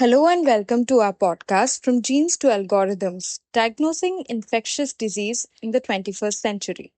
Hello and welcome to our podcast From Genes to Algorithms Diagnosing Infectious Disease in the 21st Century.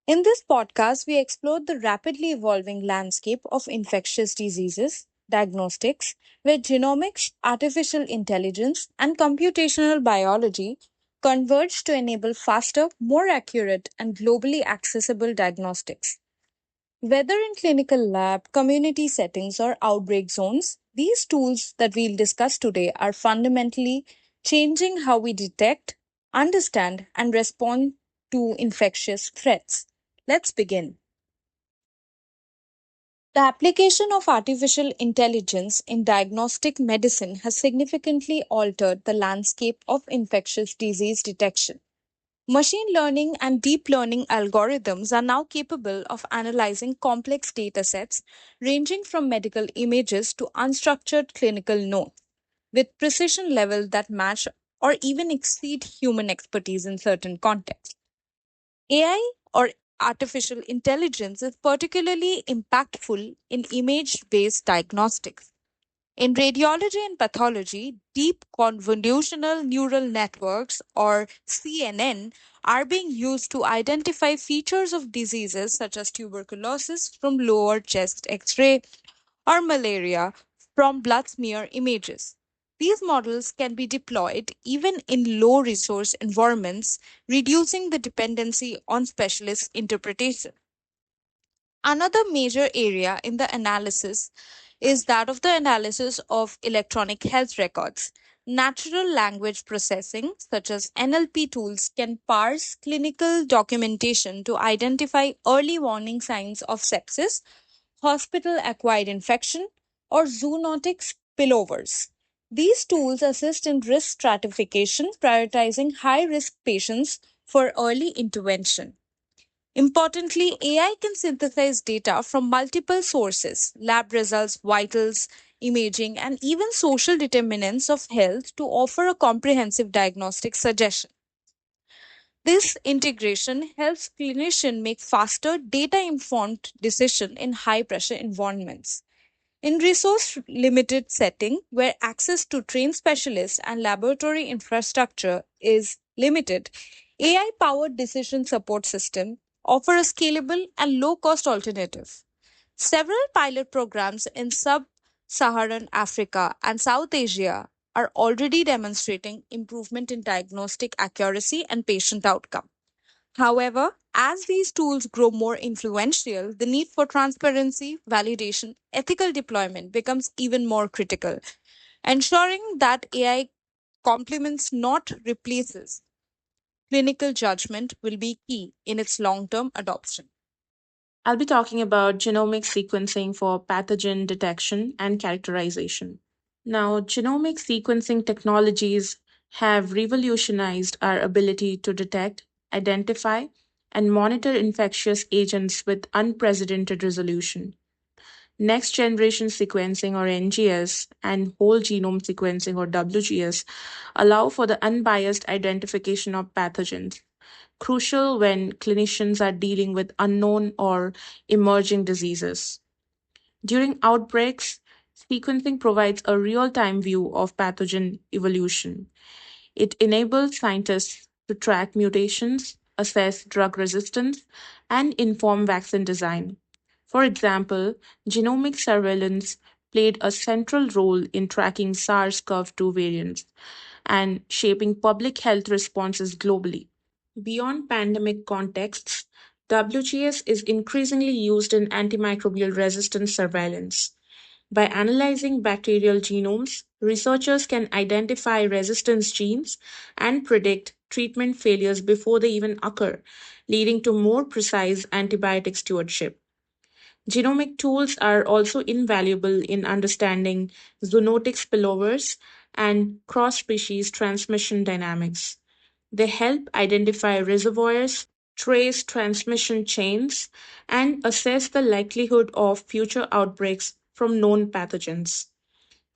In this podcast, we explore the rapidly evolving landscape of infectious diseases, diagnostics, where genomics, artificial intelligence, and computational biology converge to enable faster, more accurate, and globally accessible diagnostics. Whether in clinical lab, community settings, or outbreak zones, these tools that we'll discuss today are fundamentally changing how we detect, understand, and respond to infectious threats. Let's begin. The application of artificial intelligence in diagnostic medicine has significantly altered the landscape of infectious disease detection. Machine learning and deep learning algorithms are now capable of analyzing complex data sets ranging from medical images to unstructured clinical notes with precision levels that match or even exceed human expertise in certain contexts. AI or artificial intelligence is particularly impactful in image based diagnostics. In radiology and pathology, deep convolutional neural networks or CNN are being used to identify features of diseases such as tuberculosis from lower chest x ray or malaria from blood smear images. These models can be deployed even in low resource environments, reducing the dependency on specialist interpretation. Another major area in the analysis is that of the analysis of electronic health records. Natural language processing, such as NLP tools, can parse clinical documentation to identify early warning signs of sepsis, hospital acquired infection, or zoonotic spillovers. These tools assist in risk stratification, prioritizing high risk patients for early intervention. Importantly, AI can synthesize data from multiple sources, lab results, vitals, imaging, and even social determinants of health to offer a comprehensive diagnostic suggestion. This integration helps clinicians make faster, data informed decisions in high pressure environments. In resource limited setting where access to trained specialists and laboratory infrastructure is limited, AI powered decision support system offer a scalable and low cost alternative. Several pilot programs in sub-Saharan Africa and South Asia are already demonstrating improvement in diagnostic accuracy and patient outcome. However, as these tools grow more influential, the need for transparency, validation, ethical deployment becomes even more critical. Ensuring that AI complements, not replaces, clinical judgment will be key in its long term adoption. I'll be talking about genomic sequencing for pathogen detection and characterization. Now, genomic sequencing technologies have revolutionized our ability to detect, identify, and monitor infectious agents with unprecedented resolution. Next generation sequencing or NGS and whole genome sequencing or WGS allow for the unbiased identification of pathogens, crucial when clinicians are dealing with unknown or emerging diseases. During outbreaks, sequencing provides a real time view of pathogen evolution. It enables scientists to track mutations, assess drug resistance, and inform vaccine design. For example, genomic surveillance played a central role in tracking SARS-CoV-2 variants and shaping public health responses globally. Beyond pandemic contexts, WGS is increasingly used in antimicrobial resistance surveillance. By analyzing bacterial genomes, researchers can identify resistance genes and predict treatment failures before they even occur, leading to more precise antibiotic stewardship. Genomic tools are also invaluable in understanding zoonotic spillovers and cross species transmission dynamics. They help identify reservoirs, trace transmission chains, and assess the likelihood of future outbreaks from known pathogens.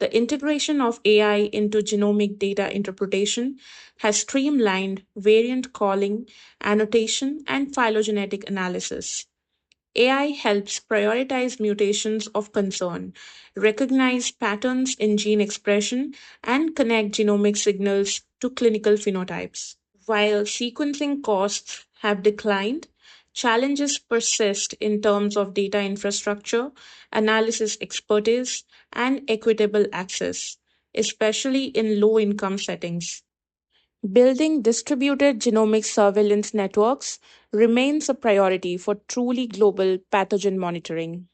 The integration of AI into genomic data interpretation has streamlined variant calling, annotation, and phylogenetic analysis. AI helps prioritize mutations of concern, recognize patterns in gene expression, and connect genomic signals to clinical phenotypes. While sequencing costs have declined, challenges persist in terms of data infrastructure, analysis expertise, and equitable access, especially in low income settings. Building distributed genomic surveillance networks remains a priority for truly global pathogen monitoring.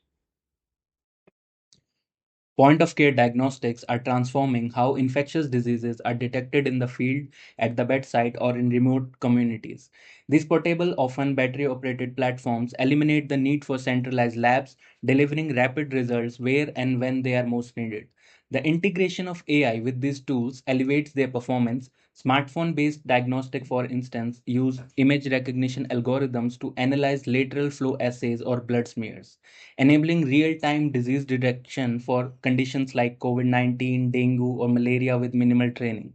Point of care diagnostics are transforming how infectious diseases are detected in the field, at the bedside, or in remote communities. These portable, often battery operated platforms eliminate the need for centralized labs, delivering rapid results where and when they are most needed. The integration of AI with these tools elevates their performance. Smartphone based diagnostic, for instance, use image recognition algorithms to analyze lateral flow assays or blood smears, enabling real time disease detection for conditions like COVID 19, dengue, or malaria with minimal training.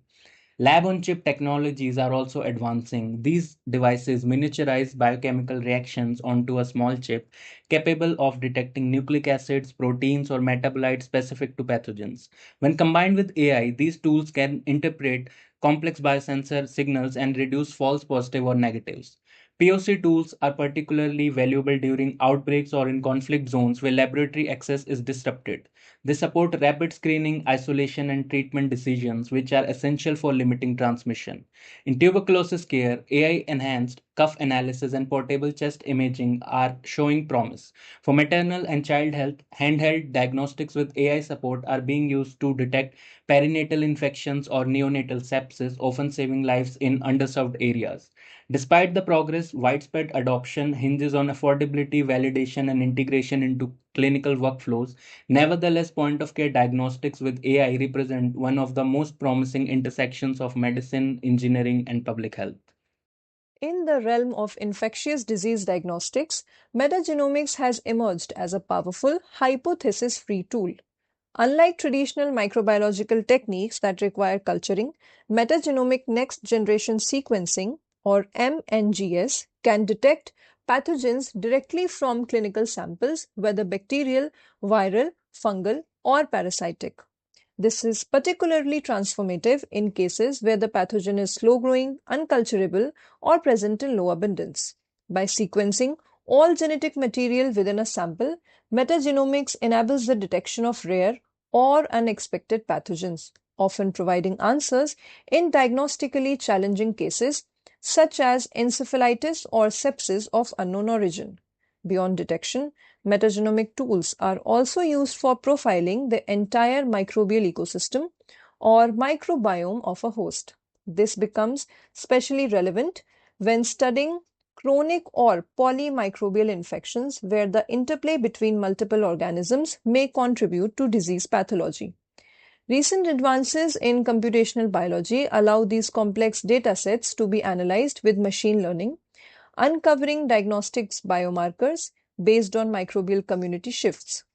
Lab on chip technologies are also advancing. These devices miniaturize biochemical reactions onto a small chip, capable of detecting nucleic acids, proteins, or metabolites specific to pathogens. When combined with AI, these tools can interpret complex biosensor signals and reduce false positive or negatives. POC tools are particularly valuable during outbreaks or in conflict zones where laboratory access is disrupted. They support rapid screening, isolation, and treatment decisions, which are essential for limiting transmission. In tuberculosis care, AI enhanced cuff analysis and portable chest imaging are showing promise. For maternal and child health, handheld diagnostics with AI support are being used to detect perinatal infections or neonatal sepsis, often saving lives in underserved areas. Despite the progress, widespread adoption hinges on affordability, validation, and integration into clinical workflows. Nevertheless, point of care diagnostics with AI represent one of the most promising intersections of medicine, engineering, and public health. In the realm of infectious disease diagnostics, metagenomics has emerged as a powerful hypothesis free tool. Unlike traditional microbiological techniques that require culturing, metagenomic next generation sequencing, or MNGS, can detect pathogens directly from clinical samples, whether bacterial, viral, fungal, or parasitic. This is particularly transformative in cases where the pathogen is slow growing, unculturable, or present in low abundance. By sequencing all genetic material within a sample, metagenomics enables the detection of rare or unexpected pathogens, often providing answers in diagnostically challenging cases such as encephalitis or sepsis of unknown origin. Beyond detection, metagenomic tools are also used for profiling the entire microbial ecosystem or microbiome of a host. This becomes especially relevant when studying chronic or polymicrobial infections where the interplay between multiple organisms may contribute to disease pathology. Recent advances in computational biology allow these complex data sets to be analyzed with machine learning, uncovering diagnostics biomarkers based on microbial community shifts.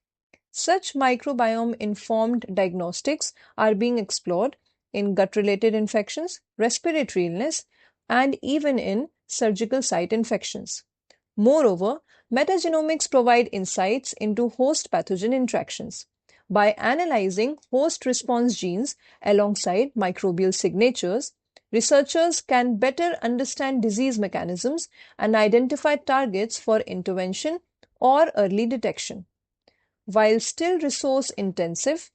Such microbiome informed diagnostics are being explored in gut related infections, respiratory illness, and even in surgical site infections. Moreover, metagenomics provide insights into host pathogen interactions. By analyzing host response genes alongside microbial signatures, researchers can better understand disease mechanisms and identify targets for intervention or early detection. While still resource intensive,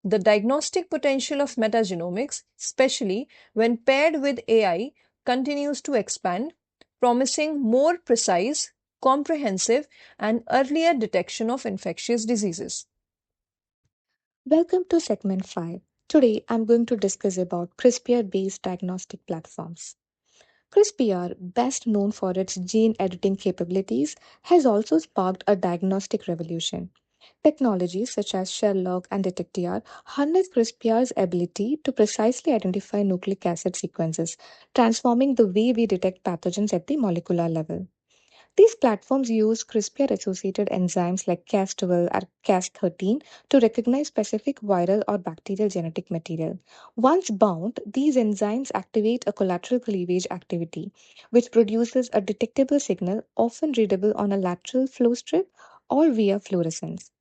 the diagnostic potential of metagenomics, especially when paired with AI, continues to expand, promising more precise, comprehensive, and earlier detection of infectious diseases. Welcome to segment 5. Today I'm going to discuss about CRISPR-based diagnostic platforms. CRISPR, best known for its gene editing capabilities, has also sparked a diagnostic revolution. Technologies such as SHERLOCK and DetectR harness CRISPR's ability to precisely identify nucleic acid sequences, transforming the way we detect pathogens at the molecular level. These platforms use CRISPR associated enzymes like Cas12 or Cas13 to recognize specific viral or bacterial genetic material. Once bound, these enzymes activate a collateral cleavage activity, which produces a detectable signal, often readable on a lateral flow strip or via fluorescence.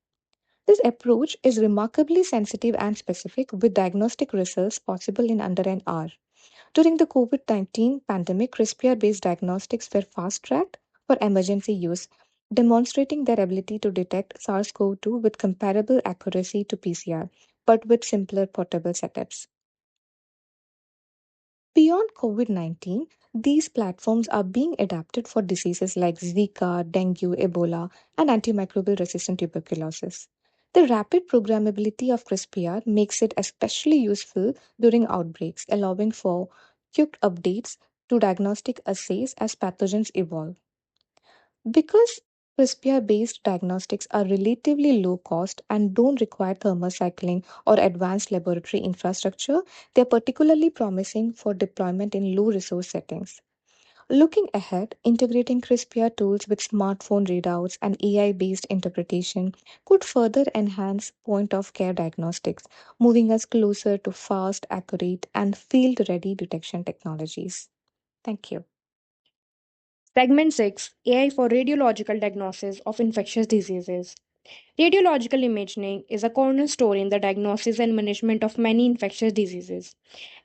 This approach is remarkably sensitive and specific, with diagnostic results possible in under an hour. During the COVID-19 pandemic, CRISPR based diagnostics were fast tracked for emergency use, demonstrating their ability to detect SARS CoV 2 with comparable accuracy to PCR, but with simpler portable setups. Beyond COVID 19, these platforms are being adapted for diseases like Zika, dengue, Ebola, and antimicrobial resistant tuberculosis. The rapid programmability of CRISPR makes it especially useful during outbreaks, allowing for quick updates to diagnostic assays as pathogens evolve. Because CRISPR based diagnostics are relatively low cost and don't require thermocycling or advanced laboratory infrastructure, they are particularly promising for deployment in low resource settings. Looking ahead, integrating CRISPR tools with smartphone readouts and AI based interpretation could further enhance point of care diagnostics, moving us closer to fast, accurate, and field ready detection technologies. Thank you. Segment 6, AI for radiological diagnosis of infectious diseases. Radiological imaging is a cornerstone in the diagnosis and management of many infectious diseases.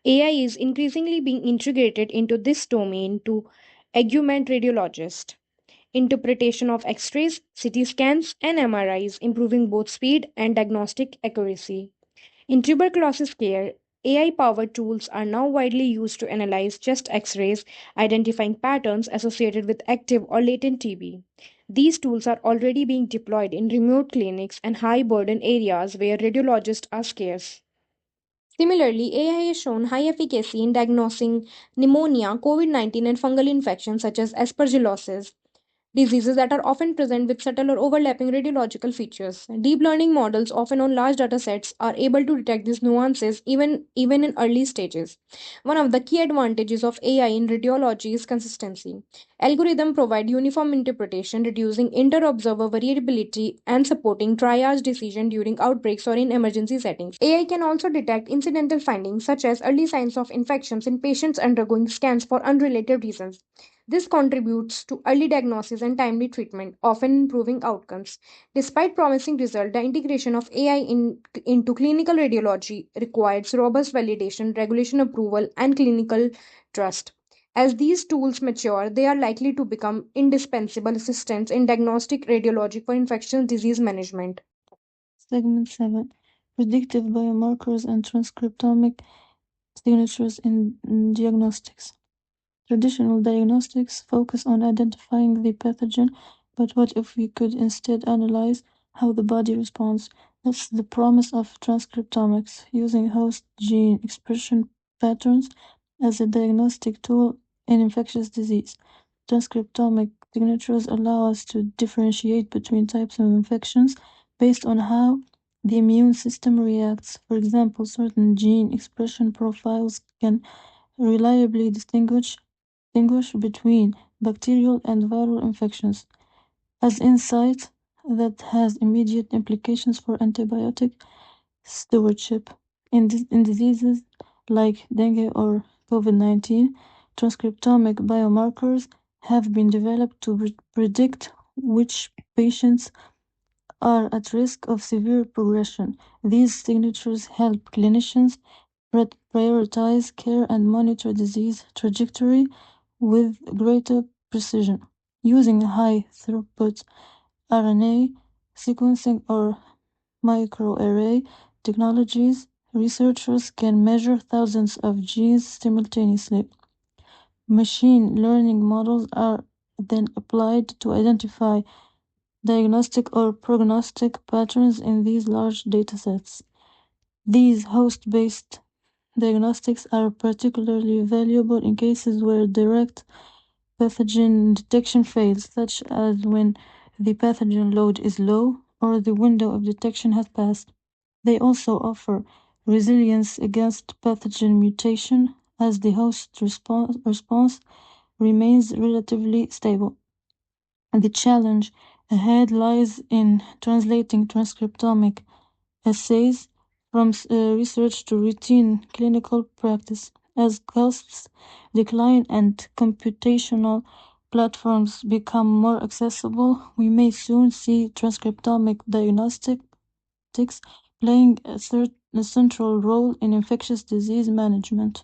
AI is increasingly being integrated into this domain to augment radiologists interpretation of X rays, CT scans, and MRIs, improving both speed and diagnostic accuracy. In tuberculosis care, AI powered tools are now widely used to analyze chest X rays, identifying patterns associated with active or latent TB. These tools are already being deployed in remote clinics and high burden areas where radiologists are scarce. Similarly, AI has shown high efficacy in diagnosing pneumonia, COVID 19, and fungal infections such as aspergillosis, diseases that are often present with subtle or overlapping radiological features. Deep learning models, often on large data sets, are able to detect these nuances even in early stages. One of the key advantages of AI in radiology is consistency. Algorithms provide uniform interpretation, reducing inter-observer variability and supporting triage decision during outbreaks or in emergency settings. AI can also detect incidental findings such as early signs of infections in patients undergoing scans for unrelated reasons. This contributes to early diagnosis and timely treatment, often improving outcomes. Despite promising results, the integration of AI into clinical radiology requires robust validation, regulation approval, and clinical trust. As these tools mature, they are likely to become indispensable assistants in diagnostic radiology for infectious disease management. Segment 7, predictive biomarkers and transcriptomic signatures in diagnostics. Traditional diagnostics focus on identifying the pathogen, but what if we could instead analyze how the body responds? That's the promise of transcriptomics, using host gene expression patterns as a diagnostic tool in infectious disease. Transcriptomic signatures allow us to differentiate between types of infections based on how the immune system reacts. For example, certain gene expression profiles can reliably distinguish between bacterial and viral infections, as insight that has immediate implications for antibiotic stewardship. In diseases like dengue or COVID-19, transcriptomic biomarkers have been developed to predict which patients are at risk of severe progression. These signatures help clinicians prioritize care and monitor disease trajectory with greater precision. Using high throughput RNA sequencing or microarray technologies, researchers can measure thousands of genes simultaneously. Machine learning models are then applied to identify diagnostic or prognostic patterns in these large datasets. These host-based diagnostics are particularly valuable in cases where direct pathogen detection fails, such as when the pathogen load is low or the window of detection has passed. They also offer resilience against pathogen mutation as the host response remains relatively stable. The challenge ahead lies in translating transcriptomic assays from research to routine clinical practice. As costs decline and computational platforms become more accessible, we may soon see transcriptomic diagnostics playing a central role in infectious disease management.